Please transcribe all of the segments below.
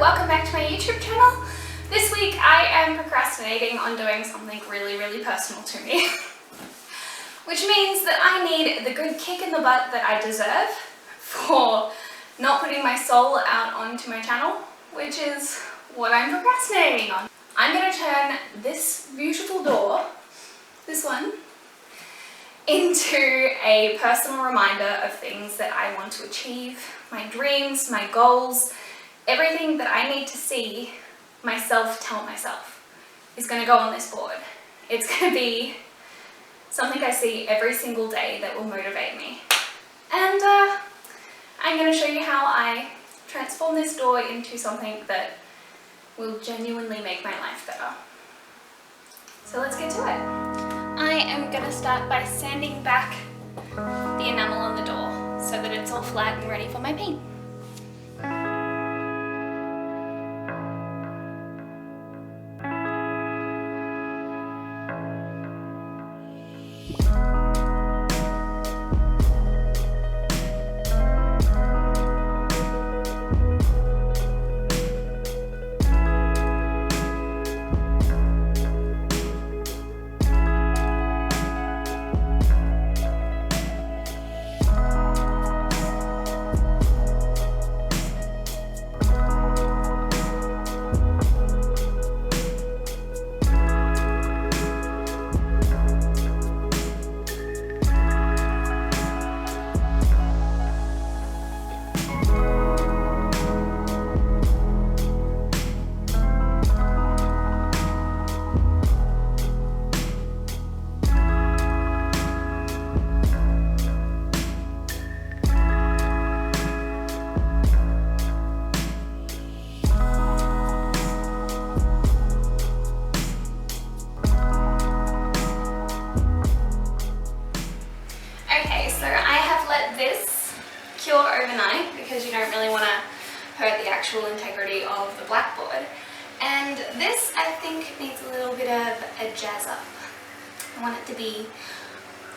welcome back to my YouTube channel. This week I am procrastinating on doing something really personal to me. Which means that I need the good kick in the butt that I deserve for not putting my soul out onto my channel, which is what I'm procrastinating on. I'm going to turn this beautiful door, this one, into a personal reminder of things that I want to achieve, my dreams, my goals, everything that I need to see myself tell myself is going to go on this board. It's going to be something I see every single day that will motivate me. And I'm going to show you how I transform this door into something that will genuinely make my life better. So let's get to it. I am going to start by sanding back the enamel on the door so that it's all flat and ready for my paint. Cure overnight because you don't really want to hurt the actual integrity of the blackboard. And this, I think, needs a little bit of a jazz up. I want it to be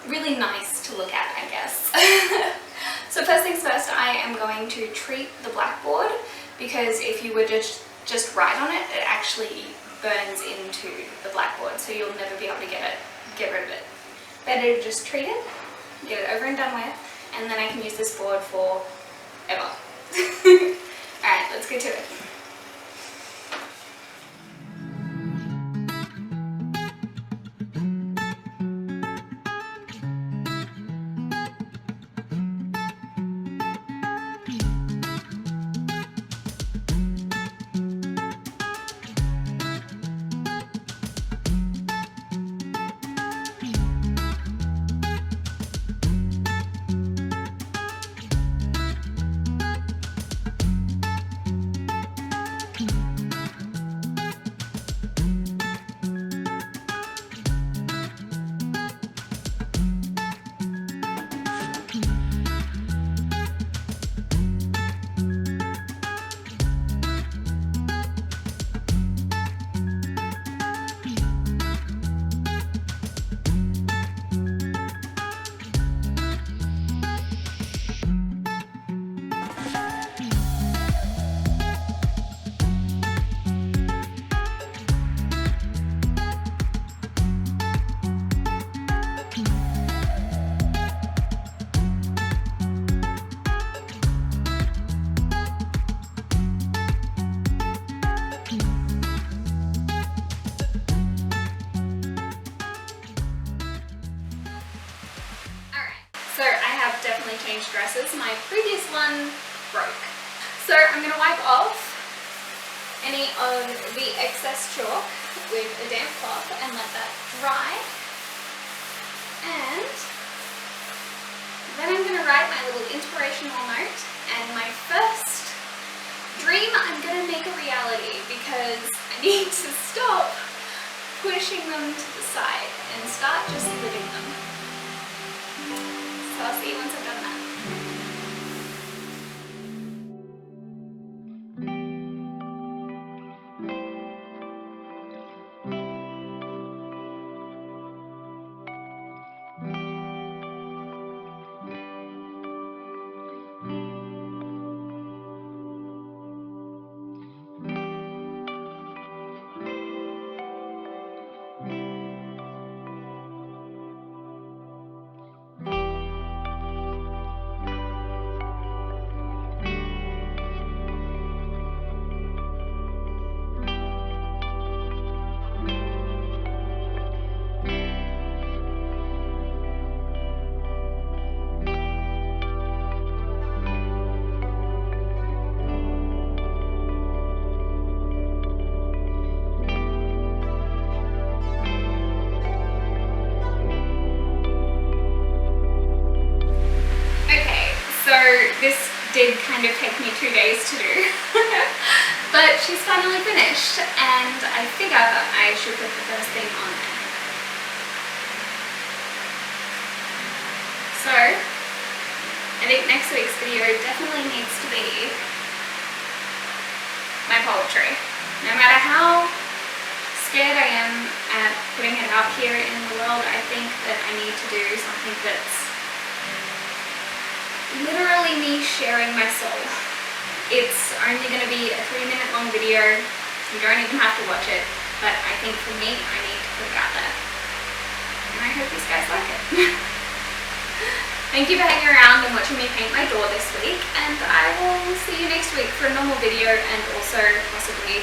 really nice to look at, I guess. So first things first, I am going to treat the blackboard because if you were just write on it, it actually burns into the blackboard, so you'll never be able to get rid of it. Better to just treat it, get it over and done with, and then I can use this board for ever. Alright, let's get to it. So I have definitely changed dresses. My previous one broke. So I'm going to wipe off any of the excess chalk with a damp cloth and let that dry. And then I'm going to write my little inspirational note, and my first dream I'm going to make a reality because I need to stop pushing them to the side and start just living them. So I'll see you once I've done that. me 2 days to do. But she's finally finished, and I figure that I should put the first thing on there. So I think next week's video definitely needs to be my poetry. No matter how scared I am at putting it out here in the world, I think that I need to do something that's literally me sharing my soul. It's only going to be a 3-minute long video. You don't even have to watch it, but I think for me, I need to put it out there. And I hope these guys like it. Thank you for hanging around and watching me paint my door this week, and I will see you next week for a normal video and also possibly,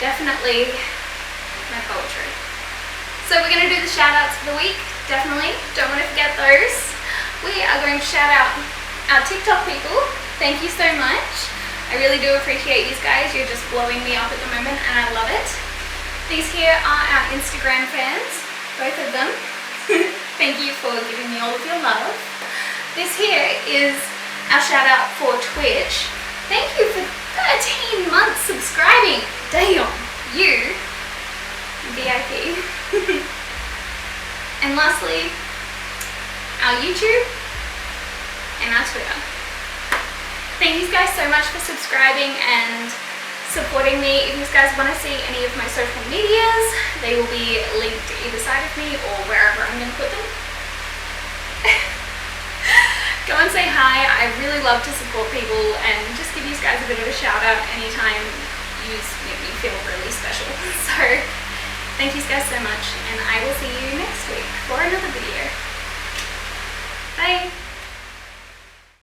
definitely, my poetry. So we're going to do the shout outs for the week, definitely, don't want to forget those. We are going to shout out our TikTok people. Thank you so much. I really do appreciate you guys, you're just blowing me up at the moment and I love it. These here are our Instagram fans, both of them. Thank you for giving me all of your love. This here is our shout out for Twitch. Thank you for 13 months subscribing. Damn, you VIP. And lastly, our YouTube and our Twitter. Thank you guys so much for subscribing and supporting me. If you guys want to see any of my social medias, they will be linked either side of me or wherever I'm going to put them. Go and say hi. I really love to support people and just give you guys a bit of a shout out anytime you make me feel really special. So thank you guys so much, and I will see you next week for another video. Bye!